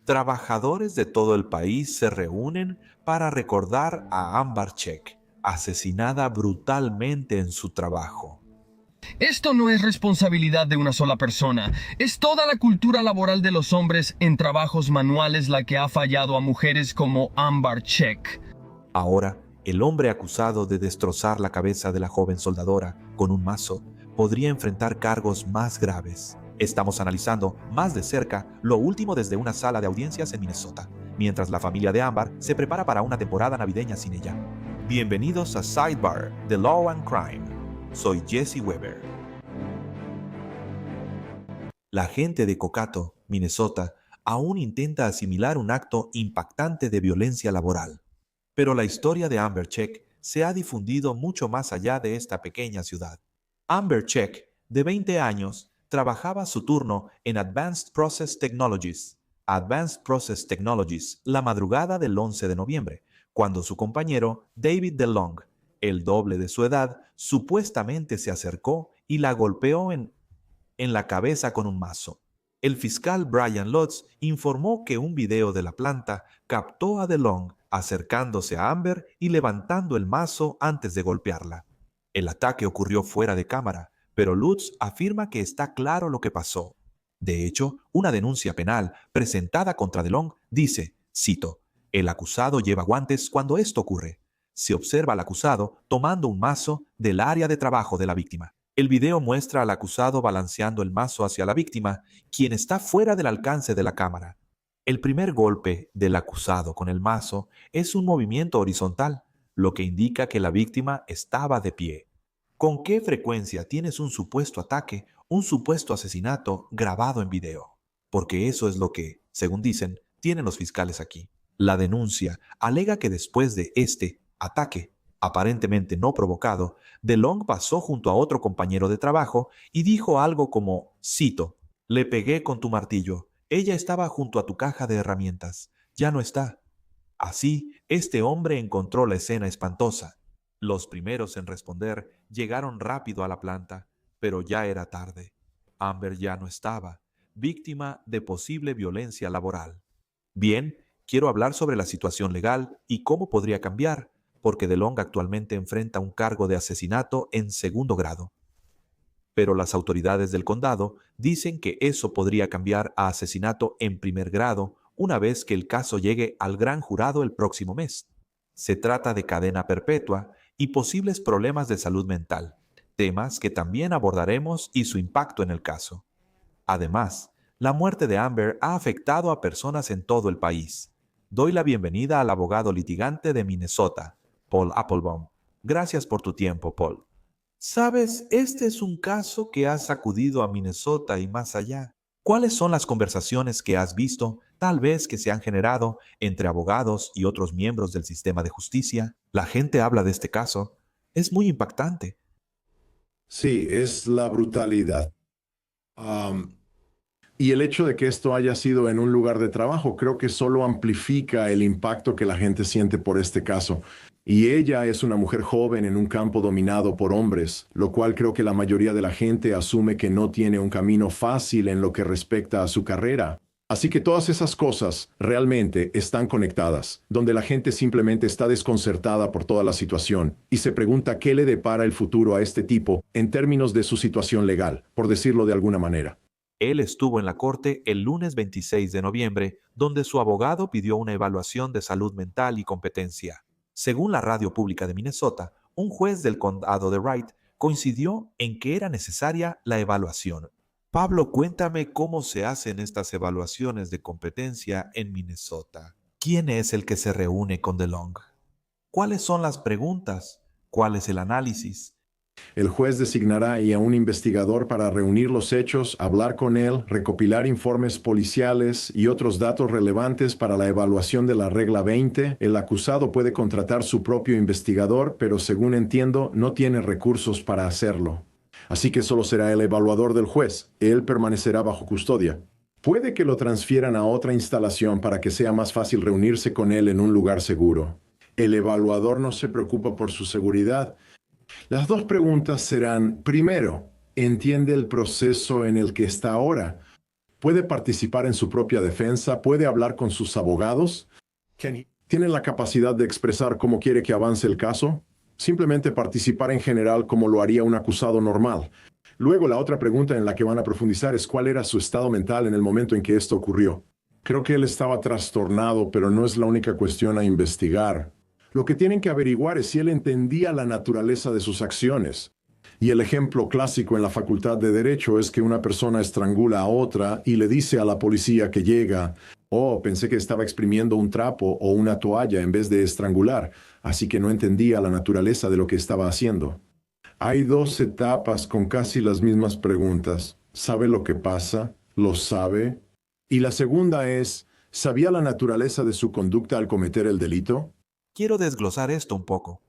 Trabajadores de todo el país se reúnen para recordar a Amber Check, asesinada brutalmente en su trabajo. Esto no es responsabilidad de una sola persona. Es toda la cultura laboral de los hombres en trabajos manuales la que ha fallado a mujeres como Amber Check. Ahora, el hombre acusado de destrozar la cabeza de la joven soldadora con un mazo podría enfrentar cargos más graves. Estamos analizando más de cerca lo último desde una sala de audiencias en Minnesota, mientras la familia de Amber se prepara para una temporada navideña sin ella. Bienvenidos a Sidebar de Law and Crime. Soy Jesse Weber. La gente de Cocato, Minnesota, aún intenta asimilar un acto impactante de violencia laboral. Pero la historia de Amber Check se ha difundido mucho más allá de esta pequeña ciudad. Amber Check, de 20 años, trabajaba su turno en Advanced Process Technologies, la madrugada del 11 de noviembre, cuando su compañero David DeLong, el doble de su edad, supuestamente se acercó y la golpeó en la cabeza con un mazo. El fiscal Brian Lutz informó que un video de la planta captó a DeLong acercándose a Amber y levantando el mazo antes de golpearla. El ataque ocurrió fuera de cámara, pero Lutz afirma que está claro lo que pasó. De hecho, una denuncia penal presentada contra DeLong dice, cito, "El acusado lleva guantes cuando esto ocurre. Se observa al acusado tomando un mazo del área de trabajo de la víctima. El video muestra al acusado balanceando el mazo hacia la víctima, quien está fuera del alcance de la cámara. El primer golpe del acusado con el mazo es un movimiento horizontal, lo que indica que la víctima estaba de pie. ¿Con qué frecuencia tienes un supuesto ataque, un supuesto asesinato grabado en video? Porque eso es lo que, según dicen, tienen los fiscales aquí. La denuncia alega que después de este ataque, aparentemente no provocado, DeLong pasó junto a otro compañero de trabajo y dijo algo como, cito, "Le pegué con tu martillo. Ella estaba junto a tu caja de herramientas. Ya no está". Así, este hombre encontró la escena espantosa. Los primeros en responder llegaron rápido a la planta, pero ya era tarde. Amber ya no estaba, víctima de posible violencia laboral. Bien, quiero hablar sobre la situación legal y cómo podría cambiar, porque DeLong actualmente enfrenta un cargo de asesinato en segundo grado. Pero las autoridades del condado dicen que eso podría cambiar a asesinato en primer grado una vez que el caso llegue al gran jurado el próximo mes. Se trata de cadena perpetua y posibles problemas de salud mental, temas que también abordaremos y su impacto en el caso. Además, la muerte de Amber ha afectado a personas en todo el país. Doy la bienvenida al abogado litigante de Minnesota, Paul Applebaum. Gracias por tu tiempo, Paul. Sabes, este es un caso que ha sacudido a Minnesota y más allá. ¿Cuáles son las conversaciones que has visto, tal vez que se han generado entre abogados y otros miembros del sistema de justicia? La gente habla de este caso. Es muy impactante. Sí, es la brutalidad. Am, y el hecho de que esto haya sido en un lugar de trabajo, creo que solo amplifica el impacto que la gente siente por este caso. Y ella es una mujer joven en un campo dominado por hombres, lo cual creo que la mayoría de la gente asume que no tiene un camino fácil en lo que respecta a su carrera. Así que todas esas cosas realmente están conectadas, donde la gente simplemente está desconcertada por toda la situación y se pregunta qué le depara el futuro a este tipo en términos de su situación legal, por decirlo de alguna manera. Él estuvo en la corte el lunes 26 de noviembre, donde su abogado pidió una evaluación de salud mental y competencia. Según la radio pública de Minnesota, un juez del condado de Wright coincidió en que era necesaria la evaluación. Pablo, cuéntame cómo se hacen estas evaluaciones de competencia en Minnesota. ¿Quién es el que se reúne con DeLong? ¿Cuáles son las preguntas? ¿Cuál es el análisis? El juez designará a un investigador para reunir los hechos, hablar con él, recopilar informes policiales y otros datos relevantes para la evaluación de la regla 20. El acusado puede contratar su propio investigador, pero según entiendo, no tiene recursos para hacerlo. Así que solo será el evaluador del juez. Él permanecerá bajo custodia. Puede que lo transfieran a otra instalación para que sea más fácil reunirse con él en un lugar seguro. El evaluador no se preocupa por su seguridad. Las dos preguntas serán, primero, ¿entiende el proceso en el que está ahora? puede participar en su propia defensa, puede hablar con sus abogados. Kenny, ¿tiene la capacidad de expresar cómo quiere que avance el caso? Simplemente participar en general como lo haría un acusado normal. Luego, la otra pregunta en la que van a profundizar es cuál era su estado mental en el momento en que esto ocurrió. Creo que él estaba trastornado, pero no es la única cuestión a investigar. Lo que tienen que averiguar es si él entendía la naturaleza de sus acciones. Y el ejemplo clásico en la Facultad de Derecho es que una persona estrangula a otra y le dice a la policía que llega: oh, pensé que estaba exprimiendo un trapo o una toalla en vez de estrangular, así que no entendía la naturaleza de lo que estaba haciendo. Hay dos etapas con casi las mismas preguntas. ¿Sabe lo que pasa? ¿Lo sabe? Y la segunda es, ¿sabía la naturaleza de su conducta al cometer el delito? Quiero desglosar esto un poco.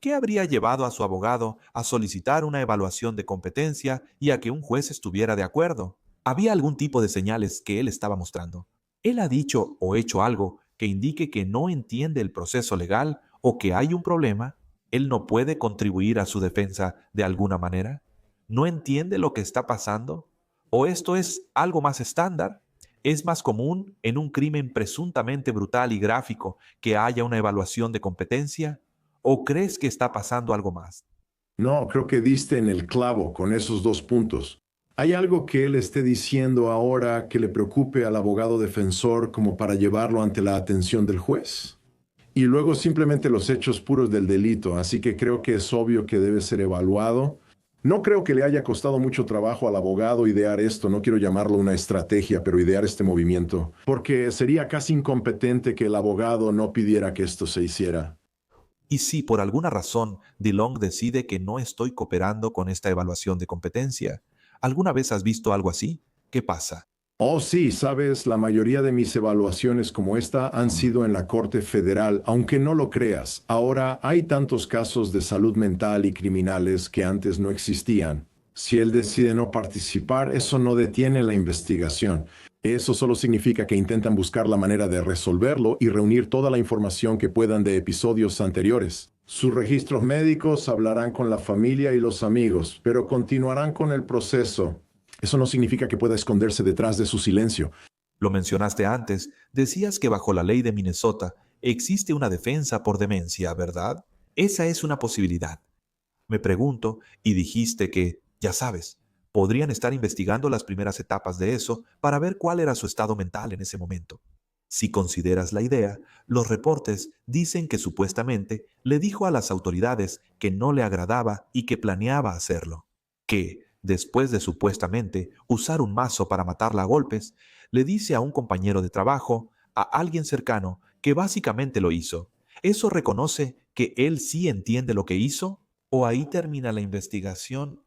¿Qué habría llevado a su abogado a solicitar una evaluación de competencia y a que un juez estuviera de acuerdo? ¿Había algún tipo de señales que él estaba mostrando? ¿Él ha dicho o hecho algo que indique que no entiende el proceso legal o que hay un problema? ¿Él no puede contribuir a su defensa de alguna manera? ¿No entiende lo que está pasando? ¿O esto es algo más estándar? ¿Es más común en un crimen presuntamente brutal y gráfico que haya una evaluación de competencia? ¿O crees que está pasando algo más? No, creo que diste en el clavo con esos dos puntos. ¿Hay algo que él esté diciendo ahora que le preocupe al abogado defensor como para llevarlo ante la atención del juez? Y luego simplemente los hechos puros del delito, así que creo que es obvio que debe ser evaluado. No creo que le haya costado mucho trabajo al abogado idear esto, no quiero llamarlo una estrategia, pero idear este movimiento, porque sería casi incompetente que el abogado no pidiera que esto se hiciera. Y si por alguna razón DeLong decide que no estoy cooperando con esta evaluación de competencia, ¿alguna vez has visto algo así? ¿Qué pasa? Oh, sí, sabes, la mayoría de mis evaluaciones como esta han sido en la Corte Federal, aunque no lo creas. Ahora hay tantos casos de salud mental y criminales que antes no existían. Si él decide no participar, eso no detiene la investigación. Eso solo significa que intentan buscar la manera de resolverlo y reunir toda la información que puedan de episodios anteriores. Sus registros médicos hablarán con la familia y los amigos, pero continuarán con el proceso. Eso no significa que pueda esconderse detrás de su silencio. Lo mencionaste antes, decías que bajo la ley de Minnesota existe una defensa por demencia, ¿verdad? Esa es una posibilidad. Me pregunto, y dijiste que, ya sabes, podrían estar investigando las primeras etapas de eso para ver cuál era su estado mental en ese momento. Si consideras la idea, los reportes dicen que supuestamente le dijo a las autoridades que no le agradaba y que planeaba hacerlo. Que, después de supuestamente usar un mazo para matarla a golpes, le dice a un compañero de trabajo, a alguien cercano, que básicamente lo hizo. ¿Eso reconoce que él sí entiende lo que hizo? ¿O ahí termina la investigación?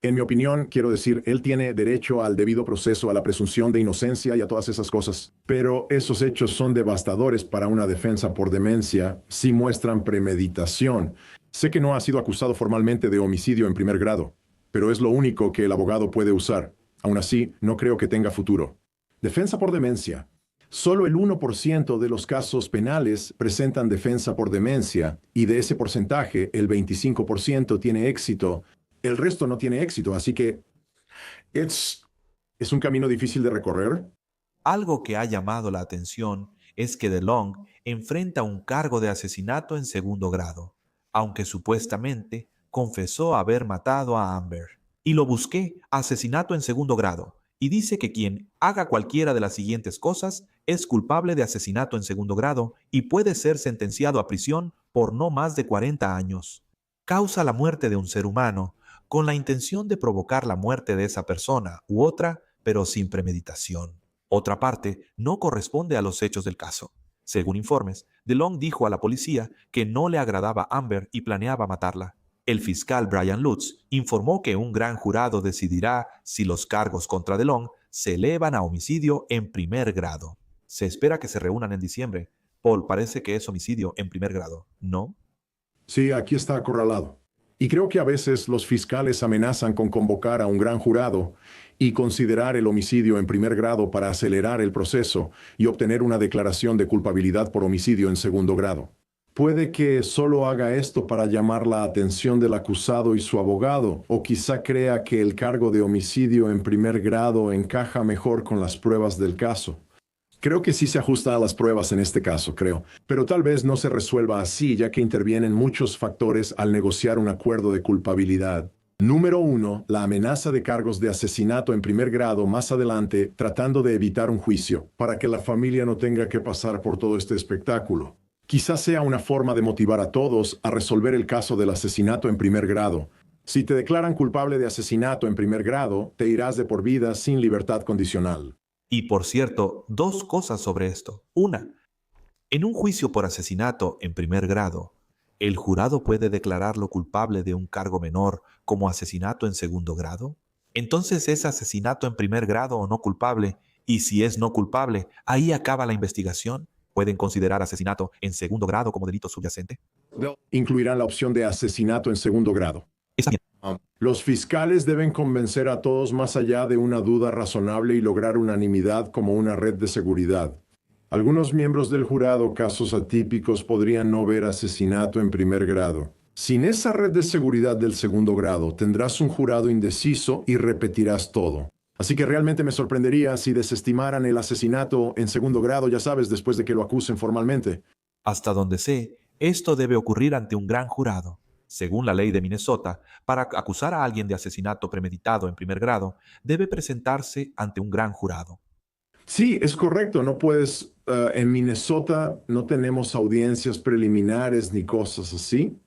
En mi opinión, quiero decir, él tiene derecho al debido proceso, a la presunción de inocencia y a todas esas cosas. Pero esos hechos son devastadores para una defensa por demencia si muestran premeditación. Sé que no ha sido acusado formalmente de homicidio en primer grado, pero es lo único que el abogado puede usar. Aún así, no creo que tenga futuro. Defensa por demencia. Solo el 1% de los casos penales presentan defensa por demencia y de ese porcentaje, el 25% tiene éxito. El resto no tiene éxito, así que es un camino difícil de recorrer. Algo que ha llamado la atención es que DeLong enfrenta un cargo de asesinato en segundo grado, aunque supuestamente confesó haber matado a Amber. Y lo busqué, asesinato en segundo grado, y dice que quien haga cualquiera de las siguientes cosas es culpable de asesinato en segundo grado y puede ser sentenciado a prisión por no más de 40 años. Causa la muerte de un ser humano con la intención de provocar la muerte de esa persona u otra, pero sin premeditación. Otra parte no corresponde a los hechos del caso. Según informes, DeLong dijo a la policía que no le agradaba Amber y planeaba matarla. El fiscal Brian Lutz informó que un gran jurado decidirá si los cargos contra DeLong se elevan a homicidio en primer grado. Se espera que se reúnan en diciembre. Paul, parece que es homicidio en primer grado, ¿no? Sí, aquí está acorralado. Y creo que a veces los fiscales amenazan con convocar a un gran jurado y considerar el homicidio en primer grado para acelerar el proceso y obtener una declaración de culpabilidad por homicidio en segundo grado. Puede que solo haga esto para llamar la atención del acusado y su abogado, o quizá crea que el cargo de homicidio en primer grado encaja mejor con las pruebas del caso. Creo que sí se ajusta a las pruebas en este caso, creo, pero tal vez no se resuelva así, ya que intervienen muchos factores al negociar un acuerdo de culpabilidad. Número 1. La amenaza de cargos de asesinato en primer grado más adelante, tratando de evitar un juicio, para que la familia no tenga que pasar por todo este espectáculo. Quizás sea una forma de motivar a todos a resolver el caso del asesinato en primer grado. Si te declaran culpable de asesinato en primer grado, te irás de por vida sin libertad condicional. Y por cierto, dos cosas sobre esto. Una, en un juicio por asesinato en primer grado, ¿el jurado puede declararlo culpable de un cargo menor como asesinato en segundo grado? Entonces es asesinato en primer grado o no culpable, y si es no culpable, ahí acaba la investigación. ¿Pueden considerar asesinato en segundo grado como delito subyacente? Incluirán la opción de asesinato en segundo grado. Está bien. Los fiscales deben convencer a todos más allá de una duda razonable y lograr unanimidad como una red de seguridad. Algunos miembros del jurado, casos atípicos, podrían no ver asesinato en primer grado. Sin esa red de seguridad del segundo grado, tendrás un jurado indeciso y repetirás todo. Así que realmente me sorprendería si desestimaran el asesinato en segundo grado, ya sabes, después de que lo acusen formalmente. Hasta donde sé, esto debe ocurrir ante un gran jurado. Según la ley de Minnesota, para acusar a alguien de asesinato premeditado en primer grado, debe presentarse ante un gran jurado. Sí, es correcto. No puedes, en Minnesota no tenemos audiencias preliminares ni cosas así.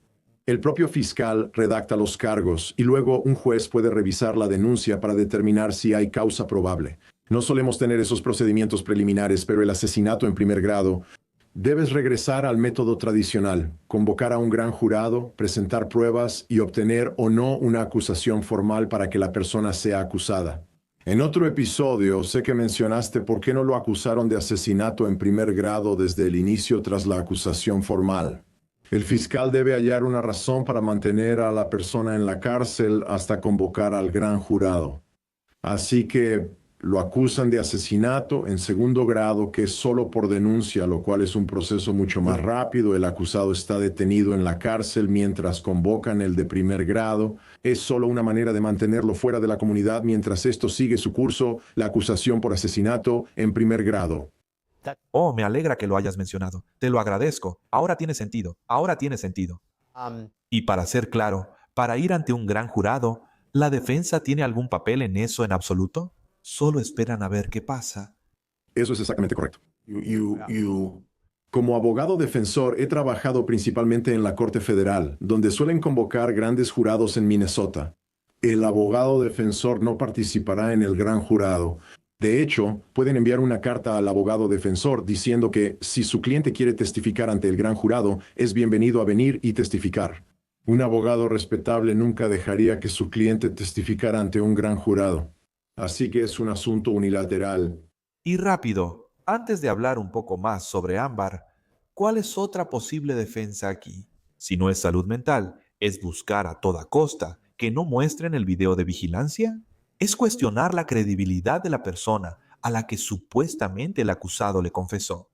El propio fiscal redacta los cargos y luego un juez puede revisar la denuncia para determinar si hay causa probable. No solemos tener esos procedimientos preliminares, pero el asesinato en primer grado, debes regresar al método tradicional, convocar a un gran jurado, presentar pruebas y obtener o no una acusación formal para que la persona sea acusada. En otro episodio, sé que mencionaste por qué no lo acusaron de asesinato en primer grado desde el inicio tras la acusación formal. El fiscal debe hallar una razón para mantener a la persona en la cárcel hasta convocar al gran jurado. Así que lo acusan de asesinato en segundo grado, que es solo por denuncia, lo cual es un proceso mucho más rápido. El acusado está detenido en la cárcel mientras convocan el de primer grado. Es solo una manera de mantenerlo fuera de la comunidad mientras esto sigue su curso, la acusación por asesinato en primer grado. Oh, me alegra que lo hayas mencionado. Te lo agradezco. Ahora tiene sentido. Ahora tiene sentido. Y para ser claro, para ir ante un gran jurado, ¿la defensa tiene algún papel en eso en absoluto? Solo esperan a ver qué pasa. Eso es exactamente correcto. Como abogado defensor, he trabajado principalmente en la Corte Federal, donde suelen convocar grandes jurados en Minnesota. El abogado defensor no participará en el gran jurado. De hecho, pueden enviar una carta al abogado defensor diciendo que si su cliente quiere testificar ante el gran jurado, es bienvenido a venir y testificar. Un abogado respetable nunca dejaría que su cliente testificara ante un gran jurado. Así que es un asunto unilateral. Y rápido, antes de hablar un poco más sobre Ámbar, ¿cuál es otra posible defensa aquí? Si no es salud mental, ¿es buscar a toda costa que no muestren el video de vigilancia? ¿Es cuestionar la credibilidad de la persona a la que supuestamente el acusado le confesó?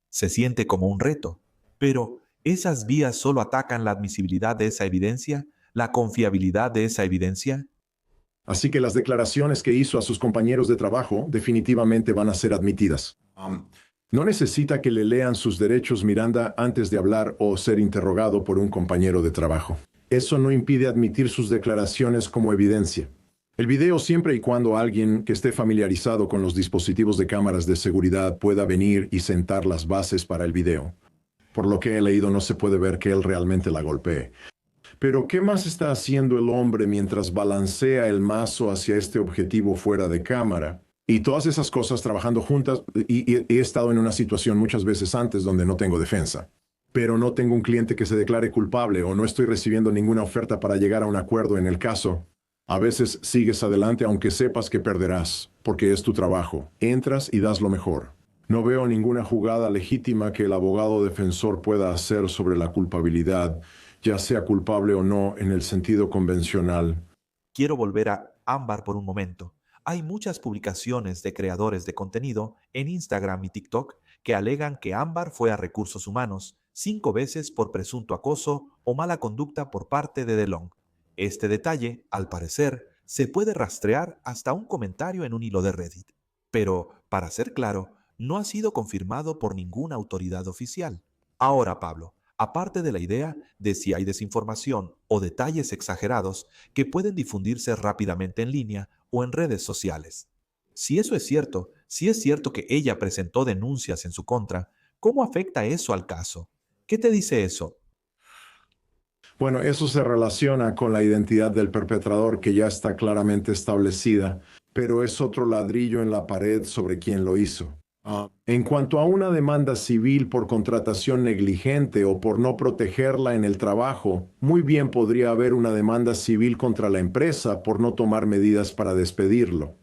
Se siente como un reto, pero ¿esas vías solo atacan la admisibilidad de esa evidencia, la confiabilidad de esa evidencia? Así que las declaraciones que hizo a sus compañeros de trabajo definitivamente van a ser admitidas. No necesita que le lean sus derechos, Miranda, antes de hablar o ser interrogado por un compañero de trabajo. Eso no impide admitir sus declaraciones como evidencia. El video, siempre y cuando alguien que esté familiarizado con los dispositivos de cámaras de seguridad pueda venir y sentar las bases para el video. Por lo que he leído, no se puede ver que él realmente la golpee. Pero ¿qué más está haciendo el hombre mientras balancea el mazo hacia este objetivo fuera de cámara? Y todas esas cosas trabajando juntas, y he estado en una situación muchas veces antes donde no tengo defensa. Pero no tengo un cliente que se declare culpable o no estoy recibiendo ninguna oferta para llegar a un acuerdo en el caso. A veces sigues adelante aunque sepas que perderás, porque es tu trabajo. Entras y das lo mejor. No veo ninguna jugada legítima que el abogado defensor pueda hacer sobre la culpabilidad, ya sea culpable o no en el sentido convencional. Quiero volver a Ámbar por un momento. Hay muchas publicaciones de creadores de contenido en Instagram y TikTok que alegan que Ámbar fue a recursos humanos, 5 veces por presunto acoso o mala conducta por parte de DeLong. Este detalle, al parecer, se puede rastrear hasta un comentario en un hilo de Reddit. Pero, para ser claro, no ha sido confirmado por ninguna autoridad oficial. Ahora, Pablo, aparte de la idea de si hay desinformación o detalles exagerados que pueden difundirse rápidamente en línea o en redes sociales. Si eso es cierto, si es cierto que ella presentó denuncias en su contra, ¿cómo afecta eso al caso? ¿Qué te dice eso? Bueno, eso se relaciona con la identidad del perpetrador que ya está claramente establecida, pero es otro ladrillo en la pared sobre quién lo hizo. En cuanto a una demanda civil por contratación negligente o por no protegerla en el trabajo, muy bien podría haber una demanda civil contra la empresa por no tomar medidas para despedirlo.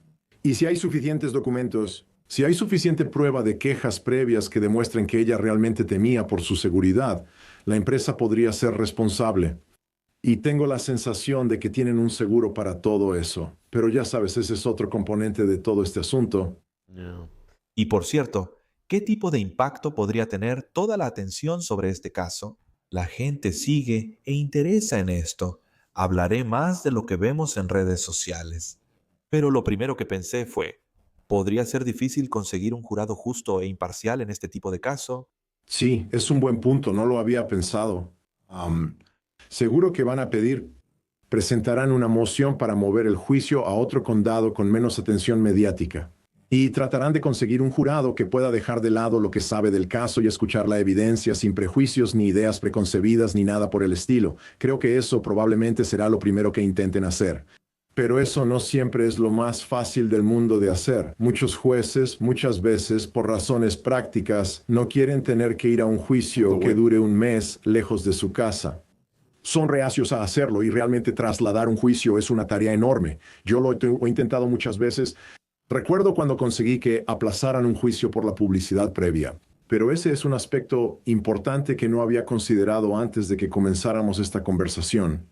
Y si hay suficientes documentos, si hay suficiente prueba de quejas previas que demuestren que ella realmente temía por su seguridad, la empresa podría ser responsable. Y tengo la sensación de que tienen un seguro para todo eso. Pero ya sabes, ese es otro componente de todo este asunto. No. Y por cierto, ¿qué tipo de impacto podría tener toda la atención sobre este caso? La gente sigue e interesa en esto. Hablaré más de lo que vemos en redes sociales. Pero lo primero que pensé fue, ¿podría ser difícil conseguir un jurado justo e imparcial en este tipo de caso? Sí, es un buen punto, no lo había pensado. Seguro que van a presentarán una moción para mover el juicio a otro condado con menos atención mediática. Y tratarán de conseguir un jurado que pueda dejar de lado lo que sabe del caso y escuchar la evidencia sin prejuicios ni ideas preconcebidas ni nada por el estilo. Creo que eso probablemente será lo primero que intenten hacer. Pero eso no siempre es lo más fácil del mundo de hacer. Muchos jueces, muchas veces, por razones prácticas, no quieren tener que ir a un juicio que dure un mes lejos de su casa. Son reacios a hacerlo y realmente trasladar un juicio es una tarea enorme. Yo lo he intentado muchas veces. Recuerdo cuando conseguí que aplazaran un juicio por la publicidad previa. Pero ese es un aspecto importante que no había considerado antes de que comenzáramos esta conversación.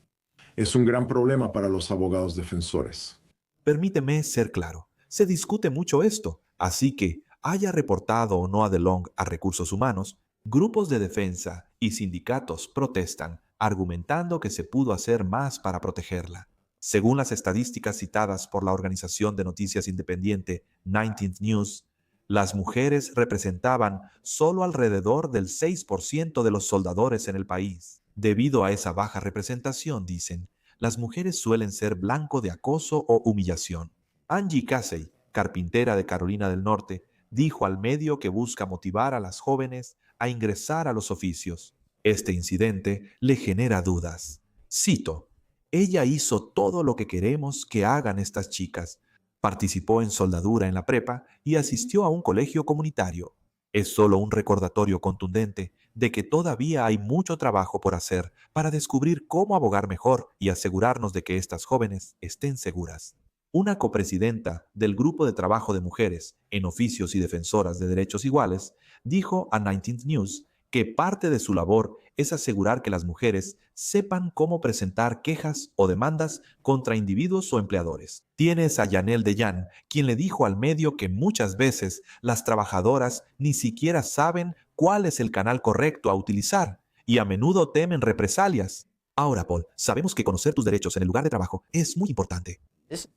Es un gran problema para los abogados defensores. Permíteme ser claro, se discute mucho esto, así que, haya reportado o no a DeLong a recursos humanos, grupos de defensa y sindicatos protestan, argumentando que se pudo hacer más para protegerla. Según las estadísticas citadas por la organización de noticias independiente 19th News, las mujeres representaban solo alrededor del 6% de los soldadores en el país. Debido a esa baja representación, dicen, las mujeres suelen ser blanco de acoso o humillación. Angie Casey, carpintera de Carolina del Norte, dijo al medio que busca motivar a las jóvenes a ingresar a los oficios. Este incidente le genera dudas. Cito, ella hizo todo lo que queremos que hagan estas chicas. Participó en soldadura en la prepa y asistió a un colegio comunitario. Es solo un recordatorio contundente de que todavía hay mucho trabajo por hacer para descubrir cómo abogar mejor y asegurarnos de que estas jóvenes estén seguras. Una copresidenta del Grupo de Trabajo de Mujeres en Oficios y Defensoras de Derechos Iguales dijo a 19th News que parte de su labor es asegurar que las mujeres sepan cómo presentar quejas o demandas contra individuos o empleadores. Tienes a Yanel Deyan, quien le dijo al medio que muchas veces las trabajadoras ni siquiera saben cuál es el canal correcto a utilizar y a menudo temen represalias. Ahora, Paul, sabemos que conocer tus derechos en el lugar de trabajo es muy importante.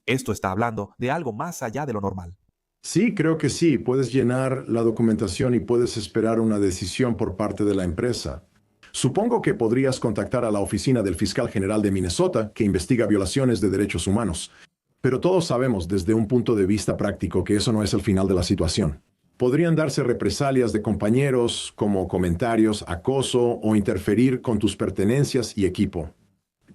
Esto está hablando de algo más allá de lo normal. Sí, creo que sí. Puedes llenar la documentación y puedes esperar una decisión por parte de la empresa. Supongo que podrías contactar a la oficina del fiscal general de Minnesota, que investiga violaciones de derechos humanos. Pero todos sabemos desde un punto de vista práctico que eso no es el final de la situación. Podrían darse represalias de compañeros, como comentarios, acoso o interferir con tus pertenencias y equipo.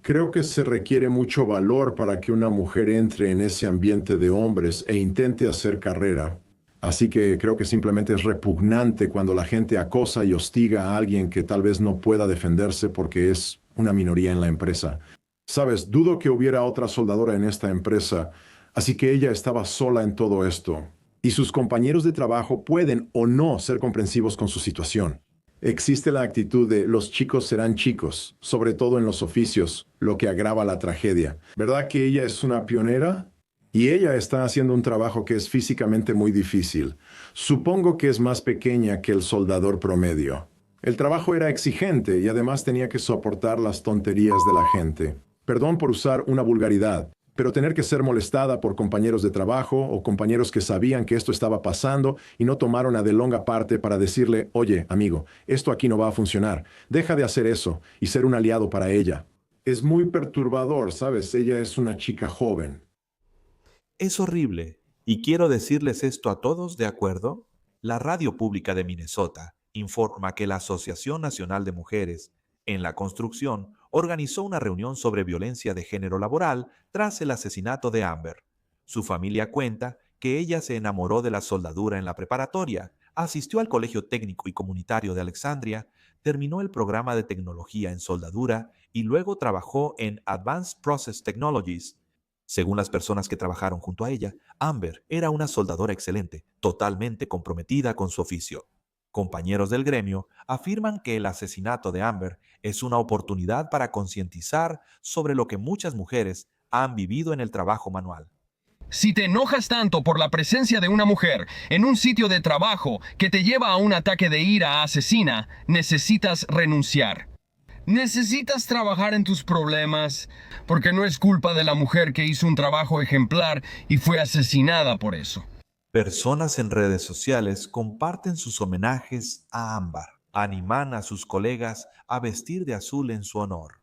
Creo que se requiere mucho valor para que una mujer entre en ese ambiente de hombres e intente hacer carrera. Así que creo que simplemente es repugnante cuando la gente acosa y hostiga a alguien que tal vez no pueda defenderse porque es una minoría en la empresa. Sabes, dudo que hubiera otra soldadora en esta empresa, así que ella estaba sola en todo esto. Y sus compañeros de trabajo pueden o no ser comprensivos con su situación. Existe la actitud de los chicos serán chicos, sobre todo en los oficios, lo que agrava la tragedia. ¿Verdad que ella es una pionera? Y ella está haciendo un trabajo que es físicamente muy difícil. Supongo que es más pequeña que el soldador promedio. El trabajo era exigente y además tenía que soportar las tonterías de la gente. Perdón por usar una vulgaridad, pero tener que ser molestada por compañeros de trabajo o compañeros que sabían que esto estaba pasando y no tomaron a DeLong aparte para decirle, oye, amigo, esto aquí no va a funcionar, deja de hacer eso y ser un aliado para ella. Es muy perturbador, ¿sabes? Ella es una chica joven. Es horrible. Y quiero decirles esto a todos, ¿de acuerdo? La Radio Pública de Minnesota informa que la Asociación Nacional de Mujeres en la Construcción organizó una reunión sobre violencia de género laboral tras el asesinato de Amber. Su familia cuenta que ella se enamoró de la soldadura en la preparatoria, asistió al Colegio Técnico y Comunitario de Alexandria, terminó el programa de tecnología en soldadura y luego trabajó en Advanced Process Technologies. Según las personas que trabajaron junto a ella, Amber era una soldadora excelente, totalmente comprometida con su oficio. Compañeros del gremio afirman que el asesinato de Amber es una oportunidad para concientizar sobre lo que muchas mujeres han vivido en el trabajo manual. Si te enojas tanto por la presencia de una mujer en un sitio de trabajo que te lleva a un ataque de ira asesina, necesitas renunciar. Necesitas trabajar en tus problemas, porque no es culpa de la mujer que hizo un trabajo ejemplar y fue asesinada por eso. Personas en redes sociales comparten sus homenajes a Ámbar, animan a sus colegas a vestir de azul en su honor.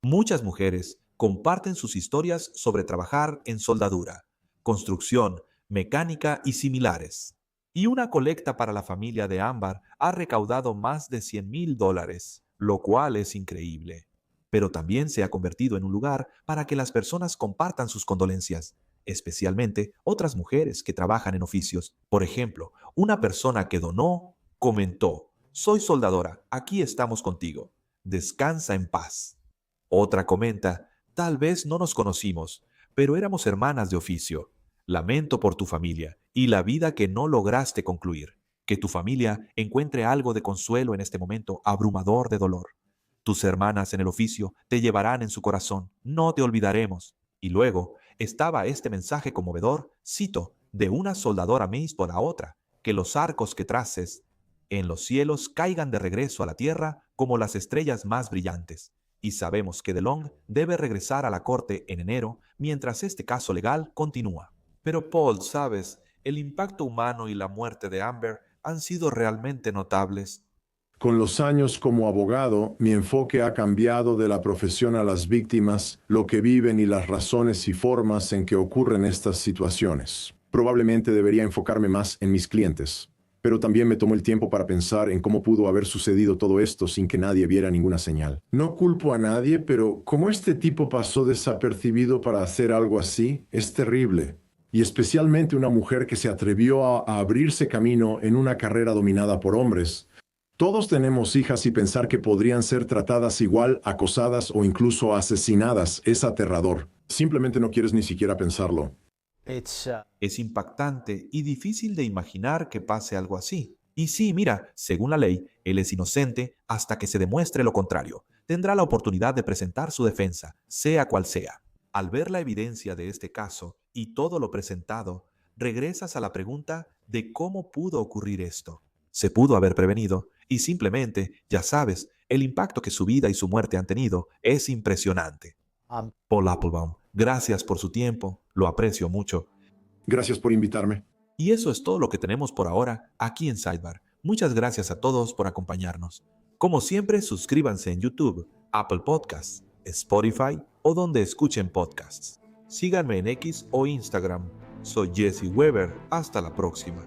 Muchas mujeres comparten sus historias sobre trabajar en soldadura, construcción, mecánica y similares. Y una colecta para la familia de Ámbar ha recaudado más de $100,000, lo cual es increíble. Pero también se ha convertido en un lugar para que las personas compartan sus condolencias, especialmente otras mujeres que trabajan en oficios. Por ejemplo, una persona que donó comentó: «Soy soldadora, aquí estamos contigo. Descansa en paz». Otra comenta: «Tal vez no nos conocimos, pero éramos hermanas de oficio. Lamento por tu familia y la vida que no lograste concluir. Que tu familia encuentre algo de consuelo en este momento abrumador de dolor. Tus hermanas en el oficio te llevarán en su corazón. No te olvidaremos». Y luego estaba este mensaje conmovedor, cito, de una soldadora Mace por la otra: «Que los arcos que traces en los cielos caigan de regreso a la tierra como las estrellas más brillantes». Y sabemos que DeLong debe regresar a la corte en enero mientras este caso legal continúa. Pero Paul, sabes, el impacto humano y la muerte de Amber han sido realmente notables. Con los años como abogado, mi enfoque ha cambiado de la profesión a las víctimas, lo que viven y las razones y formas en que ocurren estas situaciones. Probablemente debería enfocarme más en mis clientes, pero también me tomo el tiempo para pensar en cómo pudo haber sucedido todo esto sin que nadie viera ninguna señal. No culpo a nadie, pero como este tipo pasó desapercibido para hacer algo así, es terrible. Y especialmente una mujer que se atrevió a abrirse camino en una carrera dominada por hombres. Todos tenemos hijas y pensar que podrían ser tratadas igual, acosadas o incluso asesinadas es aterrador. Simplemente no quieres ni siquiera pensarlo. Es impactante y difícil de imaginar que pase algo así. Y sí, mira, según la ley, él es inocente hasta que se demuestre lo contrario. Tendrá la oportunidad de presentar su defensa, sea cual sea. Al ver la evidencia de este caso y todo lo presentado, regresas a la pregunta de cómo pudo ocurrir esto. Se pudo haber prevenido y simplemente, ya sabes, el impacto que su vida y su muerte han tenido es impresionante. Paul Applebaum, gracias por su tiempo, lo aprecio mucho. Gracias por invitarme. Y eso es todo lo que tenemos por ahora aquí en Sidebar. Muchas gracias a todos por acompañarnos. Como siempre, suscríbanse en YouTube, Apple Podcasts, Spotify o donde escuchen podcasts. Síganme en X o Instagram. Soy Jesse Weber. Hasta la próxima.